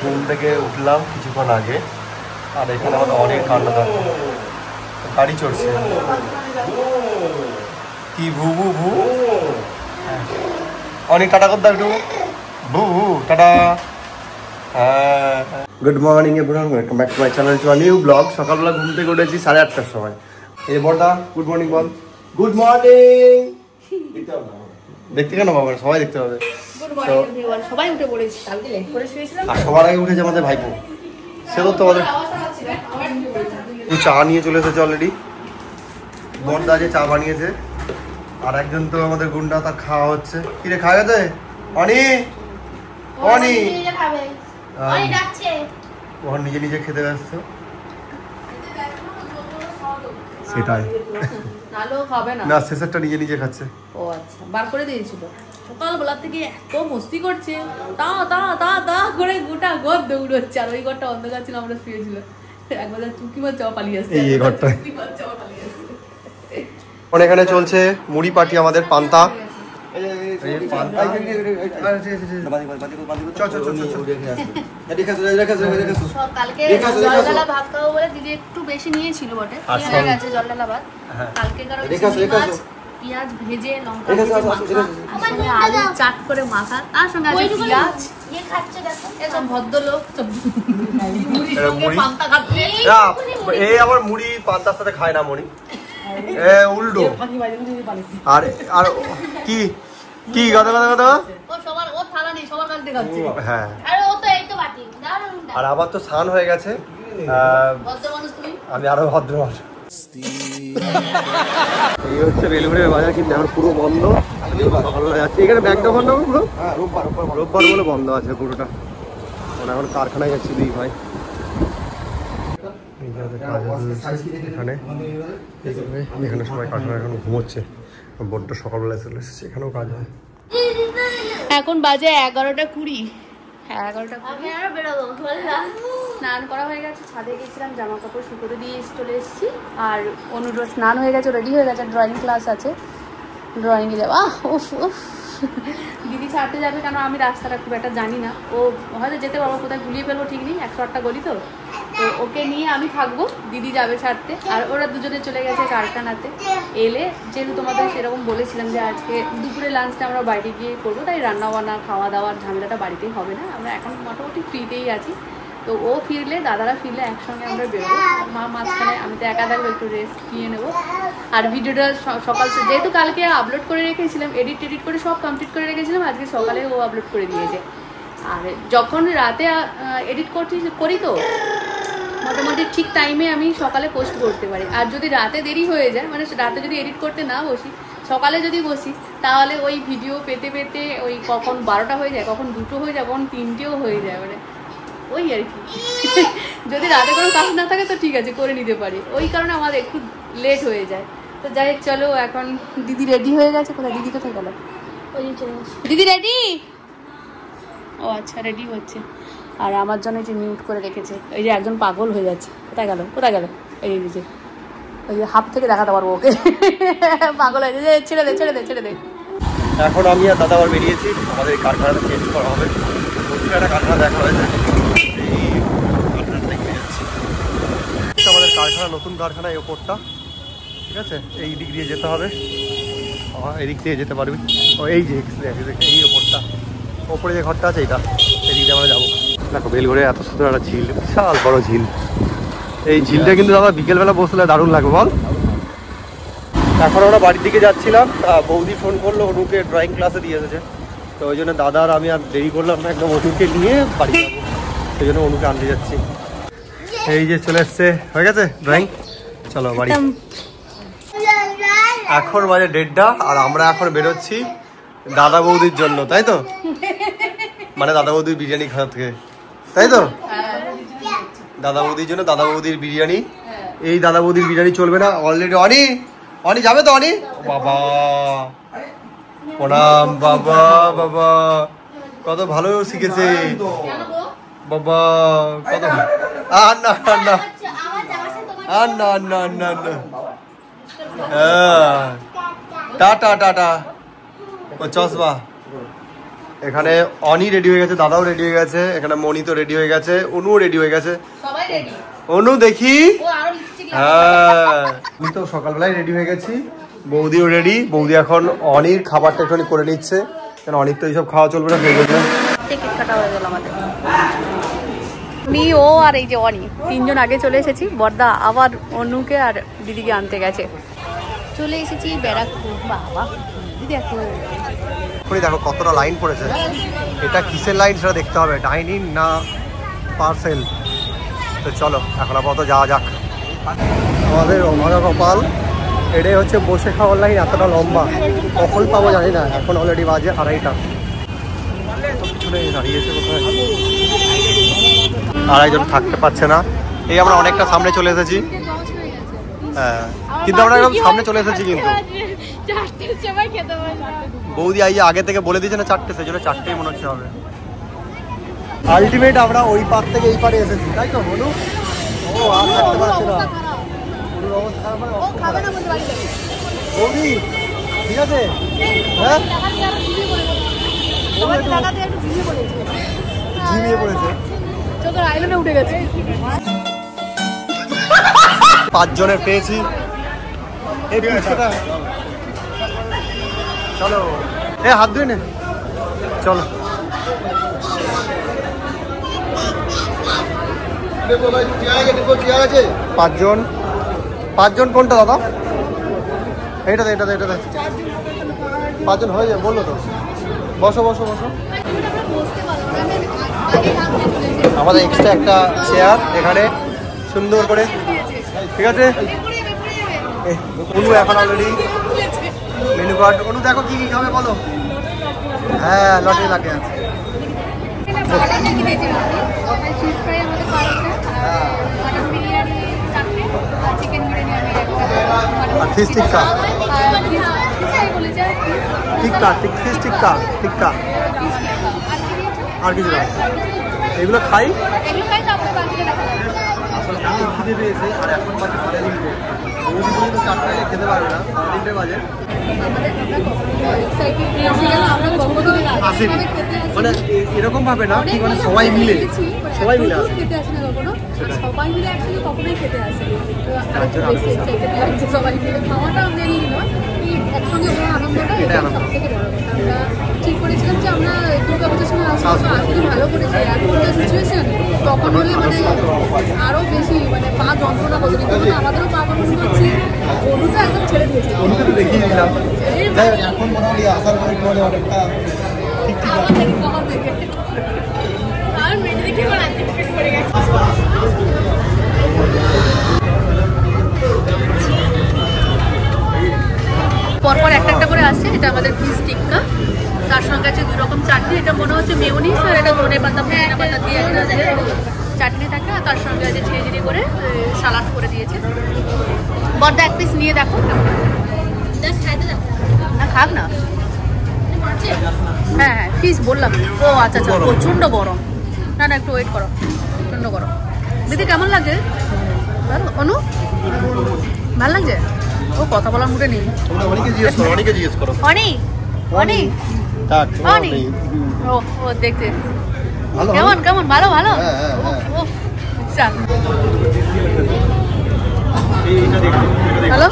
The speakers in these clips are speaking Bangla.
ঘুম থেকে উঠলাম কিছুক্ষণ আগে, আর এখানে আমাদের অনেক ঠান্ডা থাকে, গাড়ি চড়ছে কি ভু ভু ভু। অনেক টাটা করতে একটু ভু ভু টাটা। Good morning everyone, welcome back to my channel to a new blog. সকালবেলা ঘুম থেকে উঠেছি 8:30টার সময়। এই বড়দা গুড মর্নিং বল। Good morning. দেখতে কেন বাবা, সবাই দেখতে হবে। সবাই উঠে পড়েছি, কালকে লেট করে শুয়েছিলাম। আর সবার আগে উঠেছে আমাদের ভাইপো, সে তো তোমাদের চা নিয়ে চলে এসেছে অলরেডি। বড়দা যে চা বানিয়েছে, আর একজন তো আমাদের গুন্ডা, তার খাওয়া হচ্ছে। কি রে, খাওয়া গেছে? অনি অনি ওর নিজে নিজে খেতে ব্যস্ত, সেটাই না, শেষেরটা নিজে নিজে খাচ্ছে। ও আচ্ছা, বার করে দিয়েছিল সকালবেলা থেকে, এত মস্তি করছে, তা তা তা তা করে গোটা ঘর দৌড়চ্ছে। আর ওই ঘরটা অন্ধকার ছিল, আমরা শুয়েছিল। একবার চুকি মার চাওয়া পালিয়ে আসছে, এই ঘরটা। এখানে চলছে মুড়ি পার্টি, আমাদের পান্তা। ভাত খাবো বলে দিদি একটু বেশি নিয়েছিল বটে, জলডালা ভাত। কালকে পেঁয়াজ ভেজে, লঙ্কা ভেজে মাখা, আলু চাট করে মাখা, তার সঙ্গে আছে পেঁয়াজ। ভদ্রলোক পান্তা খাচ্ছে। এই আমার মুড়ি পান্তার সাথে খায় না মুড়ি, উল্টো। আর আর কি কি কথা কথা কথা, হ্যাঁ। আর আবার তো স্নান হয়ে গেছে, আমি আরো ভদ্র মানুষ। এই হচ্ছে বেলুড়ের বাজার, কিন্তু এখন পুরো বন্ধ। এখানে ব্যাগটা বন্ধ পুরো, রোববার বলে বন্ধ আছে পুরোটা। এখন কারখানায় যাচ্ছি দুই ভাই। এখানে এখানে সবাই কারখানা এখন ঘুমোচ্ছে, বড্ড সকালবেলা চলে এসেছে, এখানেও কাজ হয়। এখন বাজে 11:20। 11:20 স্নান করা হয়ে গেছে, ছাদে গেছিলাম, জামা কাপড় শুকোতে দিয়ে চলে এসেছি। আর অনুরোধ স্নান হয়ে গেছে, রেডি হয়ে গেছে, ড্রয়িং ক্লাস আছে, ড্রয়িংয়ে যাবো। দিদি ছাড়তে যাবে, কেন আমি রাস্তাটা খুব একটা জানি না। ও হয়তো যেতে পারবো, কোথায় গুলিয়ে ফেলবো ঠিক নেই, 108টা গলি তো ওকে নিয়ে আমি থাকবো, দিদি যাবে ছাড়তে। আর ওরা দুজনে চলে গেছে কারখানাতে। এলে যেহেতু তোমাদের সেরকম বলেছিলাম যে আজকে দুপুরে লাঞ্চটা আমরা বাইরে গিয়ে করবো, তাই রান্না বান্না খাওয়া দাওয়ার ঝামেলাটা বাড়িতেই হবে না, আমরা এখন মোটামুটি ফ্রিতেই আছি। তো ও ফিরলে, দাদারা ফিরলে একসঙ্গে আমরা বেরোবো। মা মাঝখানে, আমি তো একা থাকবো, একটু রেস্ট নিয়ে নেবো। আর ভিডিওটা সকাল, যেহেতু কালকে আপলোড করে রেখেছিলাম, এডিট করে সব কমপ্লিট করে রেখেছিলাম, আজকে সকালে ও আপলোড করে দিয়েছে। আর যখন রাতে এডিট করি তো মোটামুটি ঠিক টাইমে আমি সকালে পোস্ট করতে পারি। আর যদি রাতে দেরি হয়ে যায়, মানে রাতে যদি এডিট করতে না বসি, সকালে যদি বসি, তাহলে ওই ভিডিও পেতে পেতে ওই কখন 12টা হয়ে যায়, কখন 2টো হয়ে যায়, কখন 3টেও হয়ে যায়, মানে ওই আর কি। যদি রাতে কোনো কাজ না থাকে তো ঠিক আছে, করে নিতে পারি, ওই কারণে আমার একটু লেট হয়ে যায়। তো যাই হোক, চলো এখন দিদি রেডি হয়ে গেছে। কোথায় দিদি, কোথায় গেল? ওই চলে গেছে দিদি। রেডি? ও আচ্ছা, রেডি হচ্ছে। আর আমার জন্য যে মিউট করে রেখেছে, ওই যে একজন পাগল হয়ে যাচ্ছে। কোথায় গেল, কোথায় গেল? এই যে ওই যে হাফ থেকে দেখাতে পারবো ওকে, পাগল হয়ে যাচ্ছে। ছেড়ে দে, ছেড়ে দে, ছেড়ে দে। এখন আমি আর দাদা আবার বেরিয়েছি, আমাদের কারখানাটা চেঞ্জ করা হবে, একটা কারখানা দেখা হয়েছে, এই কারখানাটাই বেরিয়ে যাচ্ছি। আমাদের কারখানা, নতুন কারখানা, এই ওপরটা, ঠিক আছে, এই দিক দিয়ে যেতে হবে, এদিক দিয়ে যেতে পারবি। ও এই যে এই ওপরটা, ওপরে যে ঘরটা আছে এইটা, এদিক দিয়ে আমরা যাবো। দেখো বেলঘরে এত সুন্দর একটা ঝিল, বিশাল বড় ঝিল। এই ঝিলটা কিন্তু দাদা বিকেলবেলা বসলে দারুণ লাগবে, বল। এখন আমরা বাড়ির দিকে যাচ্ছিলাম, বৌদি ফোন করলো, অনুকে ড্রয়িং ক্লাসে দিয়ে এসেছে, তো ওই জন্য দাদা আর আমি আর দেরি করলাম না, একদম অনুকে নিয়ে বাড়ি যাবো, সেই জন্য অনুকে আনতে যাচ্ছি। এই যে চলে এসছে, হয়ে গেছে ড্রয়িং, চলো বাড়ি। এখন বাজে 1:30, আর আমরা এখন বেরোচ্ছি দাদা বৌদির জন্য, তাই তো? মানে দাদা বৌদির বিরিয়ানি খাওয়া থেকে, তাই তো? দাদা বৌদির জন্য, দাদা বৌদির বিরিয়ানি। এই দাদা বৌদির বিরিয়ানি চলবে না অলরেডি। অনি যাবে তো? অনি বাবা, প্রণাম বাবা, বাবা কত ভালো শিখেছে বাবা, কত। আর না আর না আর না আর না আর না আর না, টাটা টাটা। ও চশমা এখানে অনি রেডি হয়ে গেছে, দাদাও রেডি হয়ে গেছে, এখানে মনি তো রেডি হয়ে গেছে, অনুও রেডি হয়ে গেছে। সবাই রেডি। অনু দেখি, ও আরো লিপস্টিক লাগাবে। হ্যাঁ আমি তো সকালবেলায় রেডি হয়ে গেছি, বৌদিও রেডি। বৌদি এখন অনির খাবারটা একটুখানি করে নিচ্ছে, কারণ অনির তো এইসব খাওয়া চলবে না, সেই জন্য। টিকিট কাটা হয়ে গেল আমাদের। আমি, ও আর এই যে অনি, তিনজন আগে চলে এসেছি। বর্দা আবার অনুকে আর দিদিকে আনতে গেছে। চলে এসেছি ব্যারাকপুর। বাবা দেখো, দেখো কতটা লাইন পড়েছে। এটা কিসের লাইন সেটা দেখতে হবে, ডাইনিং না পার্সেল। তো চলো এখন আপাতত যাওয়া যাক। আমাদের অভাগা কপাল, এটাই হচ্ছে বসে খাওয়ার লাইন, এতটা লম্বা। কখন পাবো জানি না, এখন অলরেডি বাজে 2:30টা। পিছনে দাঁড়িয়েছে কোথায়, আর একজন থাকতে পারছে না। এই আমরা অনেকটা সামনে চলে এসেছি। হ্যাঁ কিন্তু আমরা একদম সামনে চলে এসেছি, কিন্তু বৌদি আইয়ে আগে থেকে বলে দিয়েছে না 4টে, সেই জন্য 4টেই মনে হচ্ছে হবে। আলটিমেট আমরা ওই পার থেকে এই পারে এসেছি, তাই তো বলু? ও আর থাকতে পারছে না, বৌদি ঠিক আছে। হ্যাঁ ঝিমিয়ে পড়েছে, 5 জনের পেয়েছি। এই পুষ্পটা চলো, এ হাত ধুয়ে নে, চলো। 5 জন কোনটা দাদা? এইটাতে 5 জন হয়ে যাবে, বললো তো। বসো বসো বসো। আমাদের এক্সট্রা একটা চেয়ার এখানে সুন্দর করে, ঠিক আছে। অনু এখন অলরেডি মেনু কার্ড। অনু দেখো কি কি খাবে বলো। হ্যাঁ লটারি লাগে আছে। ফিশ টিক্কা, ফিশ টিক্কা, আর কিছু না। এগুলো খাই। আসলে আমি খিদে পেয়েছে, আর এখন বাজে 3:30। বৌদি পর্যন্ত 4টায় খেতে পারবে না, 3:30 বাজে। আসেনি মানে এরকম ভাবে না, কি মানে সবাই মিলে আসে। সবাই মিলে একসাথে কখনোই খেতে আসে। সবাই মিলে খাওয়াটা মেনলি নয়, একসঙ্গে আনন্দটা এটা সব থেকে বড়। আমরা ঠিক করেছিলাম যে আমরা দুর্গাপূজার সময় আসবো, আর যদি ভালো করেছি। এখন যে সিচুয়েশন, তখন হলে মানে আরো বেশি মানে পা যন্ত্রণা করছে, কিন্তু আমাদেরও পা যন্ত্রণা করছি। অনুটা একদম ছেড়ে দিয়েছে, অনুকে তো দেখিয়ে দিলাম। এখন মোটামুটি আসার পরে অনেকটা ঠিক ঠিক আছে। আর মেয়ে দেখে আমার আজকে পেট পড়ে গেছে। পরপর একটা একটা করে আসছে। এটা আমাদের ফিশ টিক্কা, তার সঙ্গে আছে 2 রকম চাটনি। এটা মনে হচ্ছে মেয়োনিজ, আর এটা ধনে পাতা পুদিনা পাতা দিয়ে একটা চাটনি থাকে, আর তার সঙ্গে আছে ঝিরিঝিরি করে সালাদ করে দিয়েছে। বড়দা এক পিস নিয়ে দেখো, না খাক না। হ্যাঁ হ্যাঁ পিস বললাম। ও আচ্ছা আচ্ছা, প্রচণ্ড গরম। না না একটু ওয়েট করো, প্রচণ্ড গরম। দিদি কেমন লাগছে অনু? ভালো লাগছে? ও কথা বলার মুডে নেই। অনেকে জিজ্ঞেস করো। অনেক ও ও দেখতে কেমন কেমন? ভালো ভালো। হ্যালো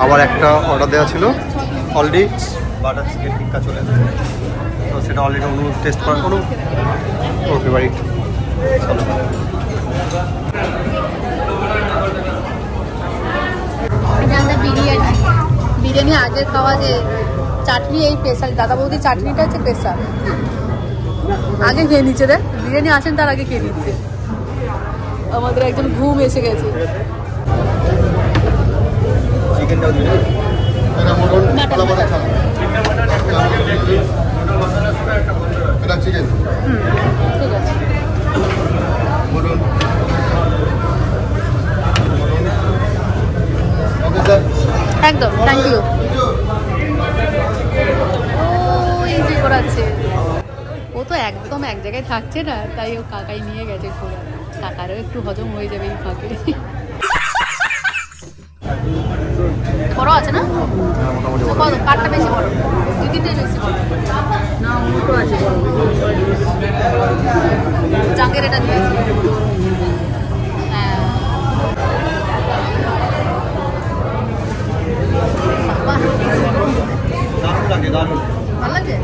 আবার একটা অর্ডার দেওয়া ছিল অলরেডি, বাটার চিকেন টিক্কা চলে এসেছে। তো সেটা অলরেডি অনু টেস্ট করার কোনো ওকে বাড়ি। বিরিয়ানি আগে খাওয়া যে চাটনি, এই স্পেশাল দাদা বৌদি চাটনিটা হচ্ছে স্পেশাল। আগে খেয়ে নিচ্ছে রে, বিরিয়ানি আসেন তার আগে খেয়ে নিচ্ছে। আমাদের একজন ঘুম এসে গেছে। চিকেনটাও দিন, চিকেন ঠিক আছে। একদম থ্যাংক ইউ। করাচ্ছে। ও তো একদম এক জায়গায় থাকছে না, তাই ও কাকাই নিয়ে গেছে ঘোরা। কাকারও একটু হজম হয়ে যাবে এই ফাঁকে। বড় আছে না? কত কাঠটা বেশি বড়? 2-3টে বেশি বড় না? উল্টো আছে বড়। চাকের এটা দিয়েছে। হ্যাঁ দারুণ লাগে, দারুণ ভালো লাগে।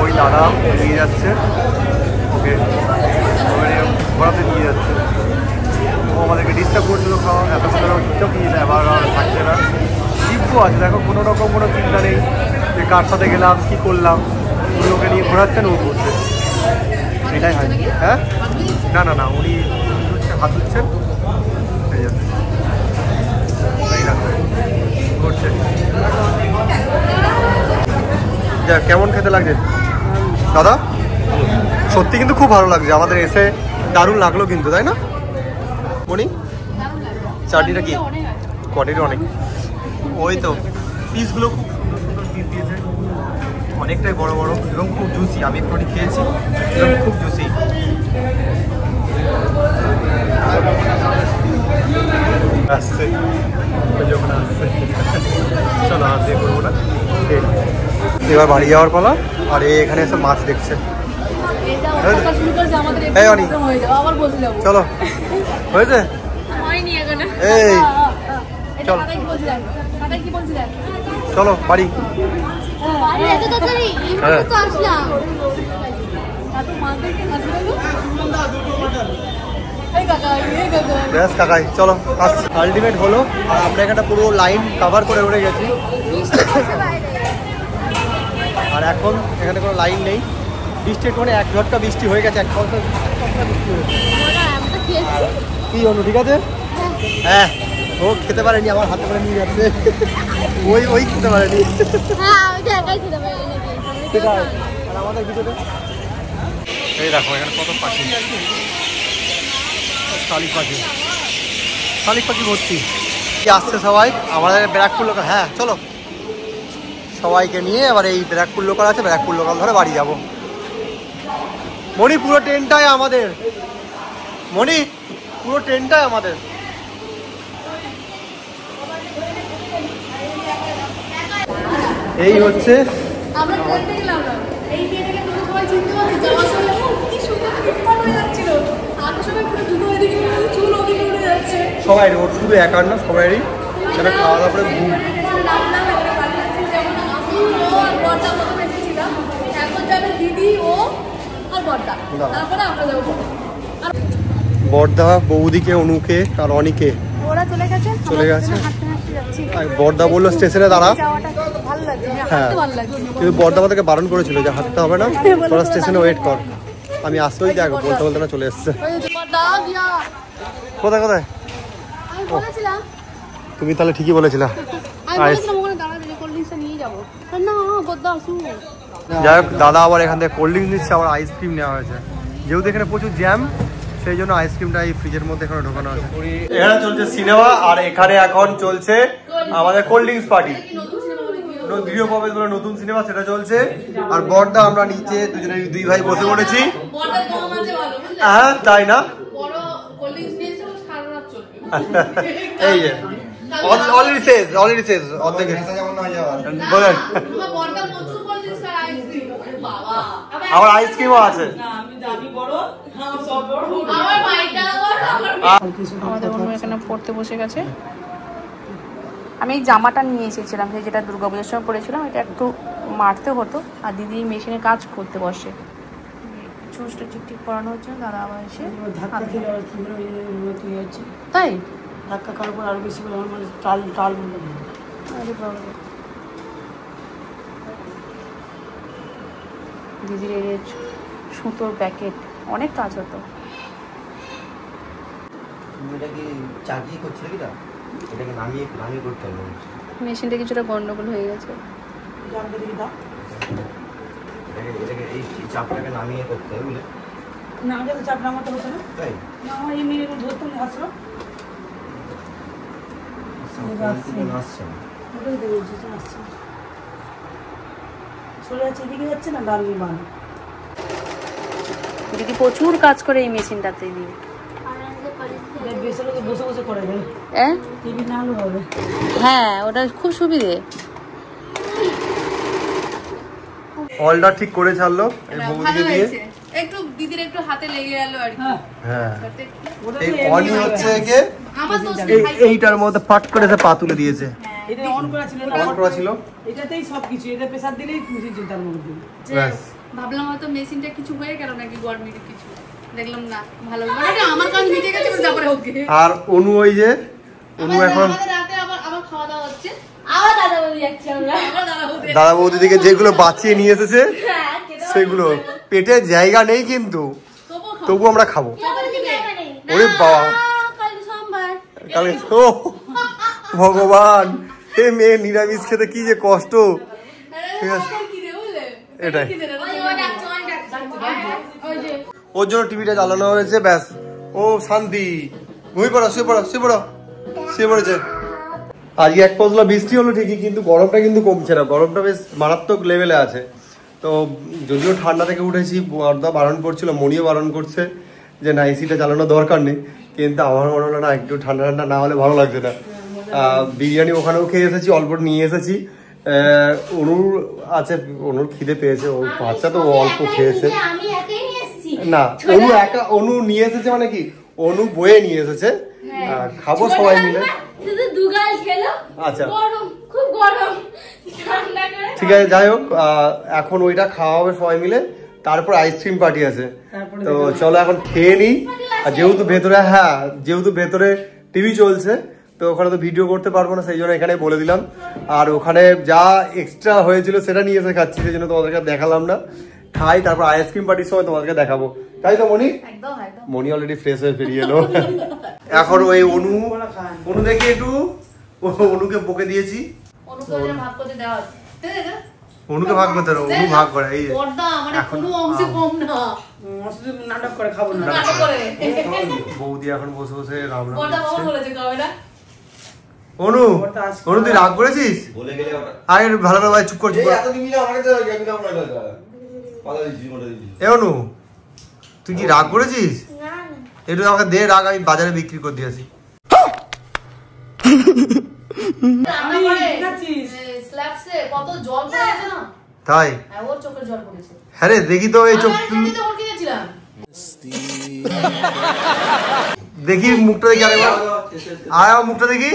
ওই দাদা নিয়ে যাচ্ছে ওকে, ঘোরাতে নিয়ে যাচ্ছে। ও আমাদেরকে ডিস্টার্ব করছিল খাওয়া, এত সুন্দর চুপচাপ নিয়ে যায়, আবার থাকছে না। শিবু আছে দেখো, কোনো রকম কোনো চিন্তা নেই যে কার সাথে গেলাম কী করলাম, উনি ওকে নিয়ে ঘোরাচ্ছেন, ও ঘুরছে, এটাই হয়। হ্যাঁ না না না, উনি হচ্ছে হাত ধুচ্ছেন, সেই জন্য ঘুরছে। যা কেমন খেতে লাগছে দাদা? সত্যি কিন্তু খুব ভালো লাগছে, আমাদের এসে দারুণ লাগলো কিন্তু, তাই না উনি? চাটনিটা কি কোয়ান্টিটি অনেক, ওই তো পিসগুলো খুব সুন্দর সুন্দর পিস দিয়েছে, অনেকটাই বড় বড় এবং খুব জুসি। আমি একটু খেয়েছি এবং খুব জুসি। আসছে যখন আসছে, চলো আর দিয়ে করবো না। এবার বাড়ি যাওয়ার পালা। আর এখানে এসে মাছ দেখছে। চলো হয়েছে, এই চলো চলো বাড়ি। ব্যাস কাকাই চলো, আলটিমেট হলো। আর আমরা এখানটা পুরো লাইন কভার করে উঠে গেছি, আর এখন এখানে কোনো লাইন নেই। বৃষ্টি একটুখানি এক ঝটকা বৃষ্টি হয়ে গেছে, এক ঘন্টা বৃষ্টি হয়েছে। কি অনু ঠিক আছে? হ্যাঁ ও খেতে পারেনি, আমার হাতে করে নিয়ে যাচ্ছে। ওই খেতে পারেনি। আর আমাদের ভিতরে এই দেখো এখানে কত পাখি, শালিক পাখি, শালিক পাখি ভর্তি। কি আসছে সবাই আমাদের ব্যারাকপুর লোকাল। হ্যাঁ চলো সবাইকে নিয়ে এবার এই ব্যারাকপুর লোকাল আছে, ব্যারাকপুর লোকাল ধরে বাড়ি যাবো। মণি পুরো ট্রেনটাই আমাদের, মণি পুরো ট্রেনটাই আমাদের। এই হচ্ছে আমরা ট্রেনে গেলাম না, এই ট্রেনে গেলে তোমরা সবাই চিনতে পারবে। যাওয়ার সময় কি সুন্দর ফিটফাট হয়ে যাচ্ছিল, আসার সময় পুরো দুটো এদিকে চুল ওদিকে উঠে যাচ্ছে। সবাই ওর শুধু একার না, সবাইরই সেটা খাওয়া দাওয়া করে ঘুম। বর্দা বৌদিকে, অনুকে আর অনিকে চলে গেছে। বর্দা বললো স্টেশনে দাঁড়া। হ্যাঁ কিন্তু বর্দা আমাদেরকে বারণ করেছিল যে হাঁটতে হবে না, তোরা স্টেশনে ওয়েট কর। আমি আসতেই দেখো বলতে বলতে না চলে এসছে। কোথায় কোথায়? তুমি তাহলে ঠিকই বলেছিলা। যাই হোক দাদা আবার এখান থেকে কোল্ড ড্রিঙ্কস নিচ্ছে, আবার আইসক্রিম নেওয়া হয়েছে। যেহেতু এখানে প্রচুর জ্যাম, সেই জন্য আইসক্রিমটা এই ফ্রিজের মধ্যে এখানে ঢোকানো আছে। এখানে চলছে সিনেমা, আর এখানে এখন চলছে আমাদের কোল্ড ড্রিঙ্কস পার্টি। ভিডিও পাবে বলে নতুন সিনেমা, সেটা চলছে। আর বর্দা আমরা নিচে দুজনে দুই ভাই বসে পড়েছি। হ্যাঁ তাই না? এই যে অলরেডি শেষ অর্ধেক বলেন। আমার আইসক্রিমও আছে। আমাদের অন্য এখানে পড়তে বসে গেছে। আমি এই জামাটা নিয়ে এসেছিলাম, সেই যেটা দুর্গাপূজার সময় পরেছিলাম, এটা একটু মারতে হতো। আর দিদি মেশিনে কাজ করতে বসে, চুজটা ঠিকঠিক করানো হচ্ছে। দাদা আবার এসে তাই ধাক্কা খাওয়ার পর আরো বেশি করে আমার মানে টাল টাল বলে। দিদির এই সুতোর প্যাকেট, অনেক কাজ হতো। এটা কি চাকরি করছিল কি না? এটাকে নামিয়ে করতে হবে। মেশিনটা কিছুটা গন্ডগোল হয়ে গেছে। আমাকে দেখি দাও। এটাকে এই চাপটাকে নামিয়ে করতে হবে বুঝলে? না আমাকে তো চাপ নামাতে হতো না। তাই না আমার এমনি এরকম ধরতাম আসলো। আসছে না। ওটাই তো বলছি যে আসছে। চলে যাচ্ছে এদিকে যাচ্ছে না ডানদিকে বাঁ। দিদি প্রচুর কাজ করে এই মেশিনটাতে দিয়ে। বেসলে তো বসে বসে করে দেয়। হ্যাঁ টিভি না হলেও হবে। হ্যাঁ ওটা খুব সুবিধে। অলটা ঠিক করে ছাড়লো এই বৌদিকে দিয়ে। একটু দিদির একটু হাতে লেগে গেল আর কি। হ্যাঁ ওটা এই তো অনই হচ্ছে একে আমার তো এইটার মধ্যে ফাট করে সে পা তুলে দিয়েছে। এটা অন করা ছিল না। অন করা ছিল এটাতেই সবকিছু এটা প্রেসার দিলেই মেশিন চলতে আরম্ভ করে দিবে। ব্যাস। ভাবলাম হয়তো মেশিনটা কিছু হয়ে গেল নাকি গরমির কিছু, দেখলাম না ভালো মানে এটা আমার কাজ মিটে গেছে তারপরে ওকে। আর অনু ওই যে অনু এখন আমাদের রাতে আবার খাওয়া দাওয়া হচ্ছে, আবার দাদা বৌদি যাচ্ছি আমরা, আবার দাদা বৌদি দাদা বৌদি থেকে যেগুলো বাঁচিয়ে নিয়ে এসেছে সেগুলো পেটে জায়গা নেই কিন্তু তবু আমরা খাবো। ওরে বাবা কালকে ও ভগবান এই মেয়ে নিরামিষ খেতে কি যে কষ্ট। ঠিক আছে এটাই ওর জন্য টিভিটা জ্বালানো হয়েছে ব্যাস। ও শান্তি ঘুমিয়ে পড়ো শুয়ে পড়ো শুয়ে পড়ো শুয়ে পড়েছে। আজকে এক পশলা বৃষ্টি হলো ঠিকই কিন্তু গরমটা কিন্তু কমছে না, গরমটা বেশ মারাত্মক লেভেলে আছে। তো যদিও ঠান্ডা থেকে উঠেছি বর্দা বারণ করছিল, মনিও বারণ করছে যে না এসিটা চালানোর দরকার নেই, কিন্তু আমার মনে হলো না একটু ঠান্ডা ঠান্ডা না হলে ভালো লাগছে না। বিরিয়ানি ওখানেও খেয়ে এসেছি, অল্প নিয়ে এসেছি। অনুর আছে, অনুর খিদে পেয়েছে, ওর বাচ্চা তো অল্প খেয়েছে না। অনু নিয়ে এসেছে মানে কি অনু বয়ে নিয়ে এসেছে, খাবো সবাই মিলে। আচ্ছা ঠিক আছে যাই হোক, এখন ওইটা খাওয়া হবে সবাই মিলে, তারপর আইসক্রিম পার্টি আছে। তো চলো এখন খেয়ে নিই। আর যেহেতু ভেতরে টিভি চলছে তো ওখানে তো ভিডিও করতে পারবো না, সেই জন্য এখানে বলে দিলাম। আর ওখানে যা এক্সট্রা হয়েছিল সেটা নিয়ে এসে খাচ্ছি, সেই জন্য তোমাদেরকে দেখালাম না। খাই তারপর আইসক্রিম পার্টির সময় তোমাদেরকে দেখাবো, তাই তো মনি? মনি অলরেডি ফ্রেশ হয়ে বেরিয়ে এলো। এখন ওই অনু দেখি একটু অনুকে বকে দিয়েছি, অনুকে ভাগ করতে হবে, অনু ভাগ করে। এই নাটক করে খাবো না। বৌদি এখন বসে বসে রাম রাম করছে। অনু অনু তুই রাগ করেছিস? আরে ভালো না ভাই চুপ কর চুপ কর। এ অনু তুই কি রাগ করেছিস? একটু আমাকে দে রাগ, আমি বাজারে বিক্রি করে দিয়েছি। তাই হ্যাঁ রে দেখি তো এই চোখ, দেখি মুখটা দেখি আরেকবার, আর আমার মুখটা দেখি।